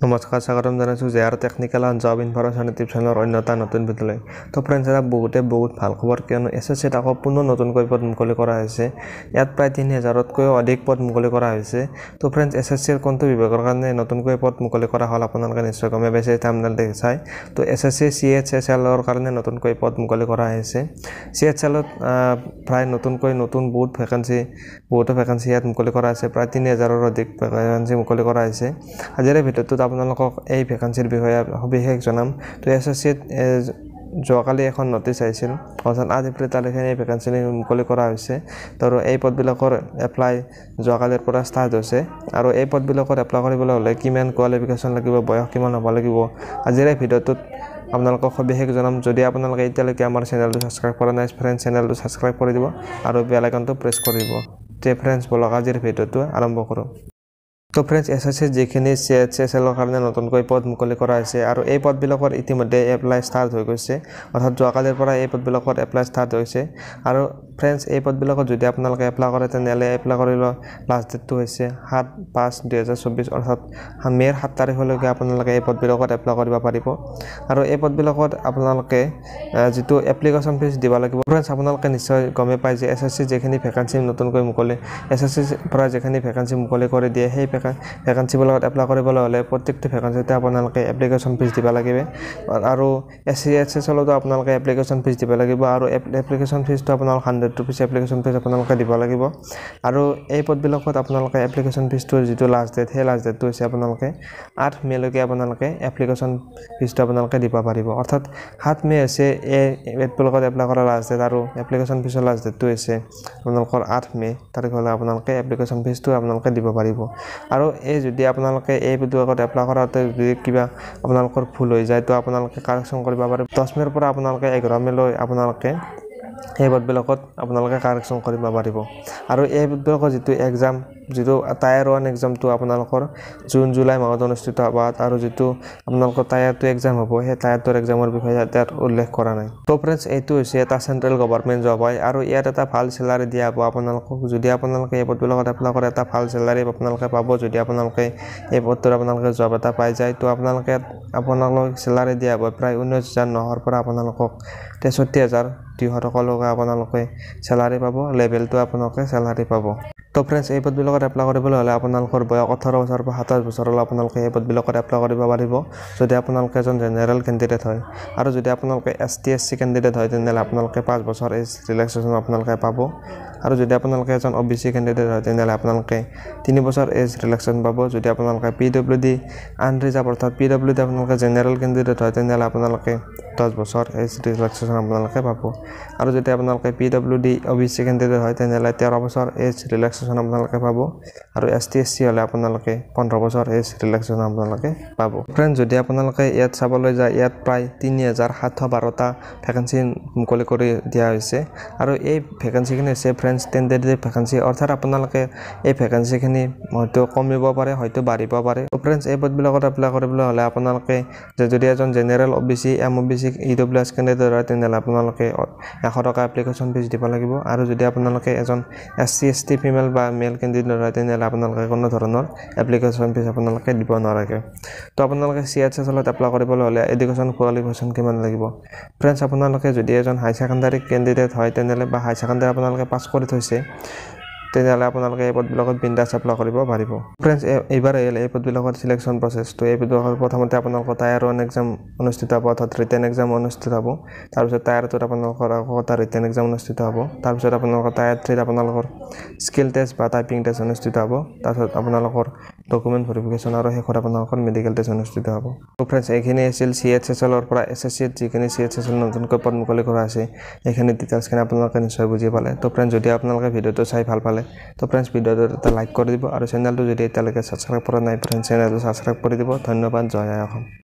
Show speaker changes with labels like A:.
A: নমস্কাৰ স্বাগতম জনাইছোঁ JR technical and job information YouTube চেনেলৰ অন্য এটা নতুন ভিডিঅ'লৈ। তো ফ্ৰেণ্ডছ, এটা বহুত ভাল খবৰ, কিয়নো এছএছচিত আকৌ পুনৰ নতুনকৈ পদ মুকলি কৰা হৈছে। ইয়াত প্ৰায় 3000তকৈও অধিক পদ মুকলি কৰা হৈছে। তো ফ্ৰেণ্ডছ, এছএছচিৰ কোনটো বিভাগৰ কাৰণে নতুনকৈ পদ মুকলি কৰা হ'ল আপোনালোকে নিশ্চয় গমে পাইছে, থাম্বনেইল দেখি চাই। তো এছএছচি CHSL-ৰ কাৰণে নতুনকৈ পদ মুকলি কৰা হৈছে। CHSL-ত প্ৰায় বহুতো ভেকেঞ্চি ইয়াত মুকলি কৰা হৈছে। প্ৰায় 3000ৰ অধিক ভেকেঞ্চি মুকলি কৰা হৈছে। আজিৰ ভিডিঅ'টোত আপোনালোকক এই ভেকেঞ্চিৰ বিষয়ে সবিশেষ জনাম। তো এছএছচিত যোৱাকালি এখন নটিচ আহিছিল, অৰ্থাৎ 8 এপ্ৰিল তাৰিখে এই ভেকেঞ্চি মুকলি কৰা হৈছে। তো এই পদবিলাকৰ এপ্লাই যোৱাকালিৰ পৰা ষ্টাৰ্ট হৈছে। আৰু এই পদবিলাকত এপ্লাই কৰিবলৈ হ'লে কিমান কোৱালিফিকেশ্যন লাগিব, বয়স কিমান হ'ব লাগিব, আজিৰ এই ভিডিঅ'টোত আপোনালোকক সবিশেষ জনাম। যদি আপোনালোকে এতিয়ালৈকে আমাৰ চেনেলটো ছাবস্ক্ৰাইব কৰা নাই, ফ্ৰেণ্ডছ চেনেলটো ছাবস্ক্ৰাইব কৰি দিব আৰু বেল আইকনটো প্ৰেছ কৰি দিব। তে ফ্ৰেণ্ডছ, বলক আজিৰ ভিডিঅ'টো আৰম্ভ কৰোঁ। তো ফ্ৰেণ্ডছ, এছএছচিত যিখিনি CHSL-ৰ কাৰণে নতুনকৈ পদ মুকলি কৰা হৈছে আৰু এই পদবিলাকত ইতিমধ্যে এপ্লাই ষ্টাৰ্ট হৈ গৈছে, অৰ্থাৎ যোৱাকালিৰ পৰা এই পদবিলাকত এপ্লাই ষ্টাৰ্ট হৈছে। আৰু ফ্ৰেণ্ডছ, এই পদবিলাকত যদি আপোনালোকে এপ্লাই কৰে তেনেহ'লে এপ্লাই কৰিবলৈ লাষ্ট ডেটটো হৈছে 7/5/2024, অৰ্থাৎ মে'ৰ 7 তাৰিখলৈকে আপোনালোকে এই পদবিলাকত এপ্লাই কৰিব পাৰিব। আৰু এই পদবিলাকত আপোনালোকে যিটো এপ্লিকেশ্যন ফিজ দিব লাগিব। ফ্ৰেণ্ডছ, আপোনালোকে নিশ্চয় গমে পায় যে এছএছচিৰ যিখিনি ভেকেঞ্চি নতুনকৈ এছএছচিৰ পৰা যিখিনি ভেকেঞ্চি মুকলি কৰি দিয়ে, সেই ভেকেঞ্চিবিলাকত এপ্লাই কৰিবলৈ হ'লে প্ৰত্যেকটো ভেকেঞ্চিতে আপোনালোকে এপ্লিকেশ্যন ফিজ দিব লাগিব। আৰু CHSL-তো আপোনালোকে এপ্লিকেশ্যন ফিজ দিব লাগিব। আৰু এপ্লিকেশ্যন ফিজটো আপোনালোকে 100 rupees এপ্লিকেশ্যন ফিজ আপোনালোকে দিব লাগিব। আৰু এই পদবিলাকত আপোনালোকে এপ্লিকেশ্যন ফিজটোৰ যিটো লাষ্ট ডেট, সেই লাষ্ট ডেটটো হৈছে আপোনালোকে 8 মে'লৈকে আপোনালোকে এপ্লিকেশ্যন ফিজটো আপোনালোকে দিব পাৰিব। অৰ্থাৎ 7 মে' হৈছে এই পদবিলাকত এপ্লাই কৰা লাষ্ট ডেট, আৰু এপ্লিকেশ্যন ফিজৰ লাষ্ট ডেটটো হৈছে আপোনালোকৰ 8 মে' তাৰিখলৈ আপোনালোকে এপ্লিকেশ্যন ফিজটো আপোনালোকে দিব পাৰিব। আৰু যদি আপোনালোকে এই পদবিলাকত এপ্লাই কৰাতে যদি কিবা আপোনালোকৰ ভুল হৈ যায়, তো আপোনালোকে কাৰেকশ্যন কৰিব পাৰে। 10 মে'ৰ পৰা আপোনালোকে 11 মে'লৈ আপোনালোকে এই পদবিলাকত আপোনালোকে কাৰেকশ্যন কৰিব পাৰিব। আৰু এই পদবিলাকৰ যিটো টায়াৰ 1 এক্সামটো আপোনালোকৰ জুন-জুলাই মাহত অনুষ্ঠিত হ'ব। আৰু যিটো আপোনালোকৰ টায়াৰ 2 এক্সাম হ'ব, সেই টায়াৰ 2 এক্সামৰ বিষয়ে ইয়াত উল্লেখ কৰা নাই। তো ফ্ৰেণ্ডছ, এইটো হৈছে এটা চেণ্ট্ৰেল গভৰ্ণমেণ্ট জব হয়, আৰু ইয়াত এটা ভাল চেলাৰী দিয়া হ'ব আপোনালোকক। যদি আপোনালোকে এই পদবিলাকত এপ্লাই কৰে, এটা ভাল চেলাৰী আপোনালোকে পাব। যদি আপোনালোকে এই পদটোত জব এটা পাই যায়, তো আপোনালোক চেলাৰী দিয়া হ'ব প্ৰায় 19,900 পৰা আপোনালোকক 63,200 টকালৈকে আপোনালোকে চেলাৰী পাব। লেভেলটো আপোনালোকে চেলাৰী পাব। তো ফ্ৰেণ্ডছ, এই পদবিলাকত এপ্লাই কৰিবলৈ হ'লে আপোনালোকৰ বয়স 18 বছৰৰ পৰা 27 বছৰলৈ আপোনালোকে এই পদবিলাকত এপ্লাই কৰিব পাৰিব, যদি আপোনালোকে এজন জেনেৰেল কেণ্ডিডেট হয়। আৰু যদি আপোনালোকে ST/SC কেণ্ডিডেট হয়, তেনেহ'লে আপোনালোকে 5 বছৰ এজ ৰিলেক্সেশ্যন আপোনালোকে পাব। আৰু যদি আপোনালোকে এজন OBC কেণ্ডিডেট হয়, তেনেহ'লে আপোনালোকে 3 বছৰ এজ ৰিলেক্সেশ্যন পাব। যদি আপোনালোকে PWD আনৰিজাৰ্ভ, অৰ্থাৎ PWD আপোনালোকে জেনেৰেল কেণ্ডিডেট হয়, তেনেহ'লে আপোনালোকে 10 বছৰ এজ ৰিলেক্সেশ্যন আপোনালোকে পাব। আৰু যদি আপোনালোকে PWD OBC কেণ্ডিডেট হয়, তেনেহ'লে 13 বছৰ এজ ৰিলেক্সেশ্যন আপোনালোকে পাব। আৰু ST/SC হ'লে আপোনালোকে 15 বছৰ এজ ৰিলেক্সেশ্যন আপোনালোকে পাব। ফ্ৰেণ্ডছ, যদি আপোনালোকে ইয়াত চাবলৈ যায়, ইয়াত প্ৰায় 3712টা ভেকেঞ্চি মুকলি কৰি দিয়া হৈছে। আৰু এই ভেকেঞ্চিখিনি হৈছে ফ্ৰেণ্ডছ টেণ্টেটিভ ভেকেঞ্চি, অৰ্থাৎ আপোনালোকে এই ভেকেঞ্চিখিনি হয়তো কমিব পাৰে, হয়তো বাঢ়িব পাৰে। ফ্ৰেণ্ডছ, এই পদবিলাকত এপ্লাই কৰিবলৈ হ'লে আপোনালোকে যদি এজন general OBC MOBC EWS candidate হয়, তেনেহ'লে আপোনালোকে 100 টকা এপ্লিকেশ্যন ফিজ দিব লাগিব। আৰু যদি আপোনালোকে এজন SC/ST ফিমেল বা মেল কেণ্ডিডেট হয়, তেনেহ'লে আপোনালোকে কোনো ধৰণৰ এপ্লিকেশ্যন ফিজ আপোনালোকে দিব নালাগে। তো আপোনালোকে CHSL-ত এপ্লাই কৰিবলৈ হ'লে এডুকেশ্যন কোৱালিফিকেশ্যন কিমান লাগিব? ফ্ৰেণ্ডছ, আপোনালোকে যদি এজন হাই ছেকেণ্ডাৰী কেণ্ডিডেট হয়, তেনেহ'লে বা হাই ছেকেণ্ডাৰী আপোনালোকে পাছ কৰি থৈছে, তেনেহ'লে আপোনালোকে এই পদবিলাকত বিন্দাছ এপ্লাই কৰিব পাৰিব। ফ্ৰেণ্ডছ, এইবাৰ আহিলে এই পদবিলাকত চিলেকশ্যন প্ৰচেছটো। এই পদবিলাকত প্ৰথমতে আপোনালোকৰ টায়াৰ 1 এক্সাম অনুষ্ঠিত হ'ব, অৰ্থাৎ ৰিটেন এক্সাম অনুষ্ঠিত হ'ব। তাৰপিছত টায়াৰ 2ত আপোনালোকৰ আকৌ এটা ৰিটেন এক্সাম অনুষ্ঠিত হ'ব। তাৰপিছত আপোনালোকৰ টায়াৰ 3ত আপোনালোকৰ স্কিল টেষ্ট বা টাইপিং টেষ্ট অনুষ্ঠিত হ'ব। তাৰপিছত আপোনালোকৰ ডকুমেণ্ট ভেৰিফিকেশ্যন, আৰু শেষত আপোনালোকৰ মেডিকেল টেষ্ট অনুষ্ঠিত হ'ব। তো ফ্ৰেণ্ডছ, এইখিনি আছিল CHSL-ৰ পৰা এছএছচিত যিখিনি CHSL নতুনকৈ পদ মুকলি কৰা আছে, এইখিনি ডিটেইলছখিনি আপোনালোকে নিশ্চয় বুজি পালে। তো ফ্ৰেণ্ডছ, যদি আপোনালোকে ভিডিঅ'টো চাই ভাল পালে, তো ফ্ৰেণ্ডছ ভিডিঅ'টো এটা লাইক কৰি দিব। আৰু চেনেলটো যদি এতিয়ালৈকে ছাবস্ক্ৰাইব কৰা নাই, ফ্ৰেণ্ডছ চেনেলটো ছাবস্ক্ৰাইব কৰি দিব। ধন্যবাদ। জয় আই অসম।